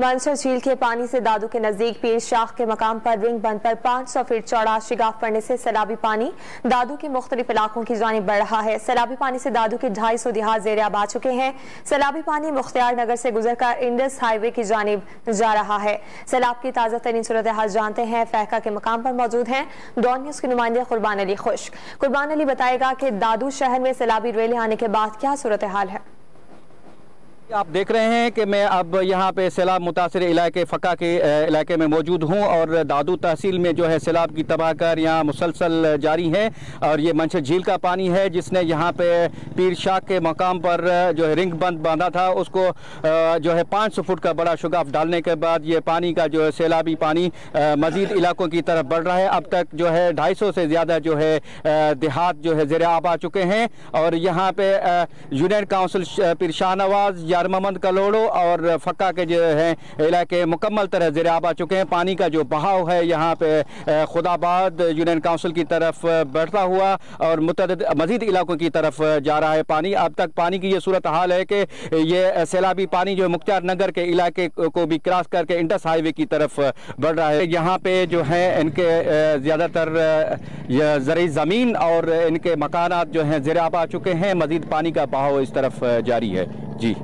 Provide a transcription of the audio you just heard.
मानसर झील के पानी से दादू के नजदीक पीर शाह के मकाम पर रिंग बंद पर 500 फीट चौड़ा शिगाफ पड़ने से सैलाबी पानी दादू के मुख्तलिफ इलाकों की जानिब बढ़ रहा है। सैलाबी पानी से दादू के 250 देहात ज़ेर आब आ चुके हैं। सैलाबी पानी मुख्तियार नगर से गुजरकर इंडस हाईवे की जानिब जा रहा है। सैलाब की ताज़ा तरीन सूरत हाल जानते हैं। फैका के मकाम पर मौजूद हैं डॉन न्यूज़ के नुमाइंदे कुर्बान अली खुश्क। कुर्बान अली बताएगा कि दादू शहर में सैलाबी रेलें आने के बाद क्या सूरत हाल है। आप देख रहे हैं कि मैं अब यहाँ पे सैलाब मुतासिर इलाके फ़का के इलाके में मौजूद हूँ और दादू तहसील में जो है सैलाब की तबाहकार यहाँ मुसलसल जारी है। और ये मानसर झील का पानी है जिसने यहाँ पे पीर शाह के मकाम पर जो है रिंग बंद बांधा था, उसको जो है 500 फुट का बड़ा शुगाफ डालने के बाद ये पानी का जो है सैलाबी पानी मज़ीद इलाकों की तरफ बढ़ रहा है। अब तक जो है 250 से ज़्यादा जो है देहात जो है ज़ेर आब आ चुके हैं। और यहाँ पे यूनियन काउंसिल पीर शाह नवाज मोहम्मद कलोड़ो और फ़का के जो है इलाके मुकम्मल तरह ज़ेर आब आ चुके हैं। पानी का जो बहाव है यहाँ पे खुदाबाद यूनियन काउंसिल की तरफ बढ़ता हुआ और मज़ीद इलाकों की तरफ जा रहा है पानी। अब तक पानी की ये सूरत हाल है कि ये सैलाबी पानी जो मुख्तियार नगर के इलाके को भी क्रॉस करके इंडस हाईवे की तरफ बढ़ रहा है। यहाँ पे जो है इनके ज़्यादातर ज़रई ज़मीन और इनके मकानात जो हैं ज़ेर आब आ चुके हैं। मज़ीद पानी का बहाव इस तरफ जारी है। जी।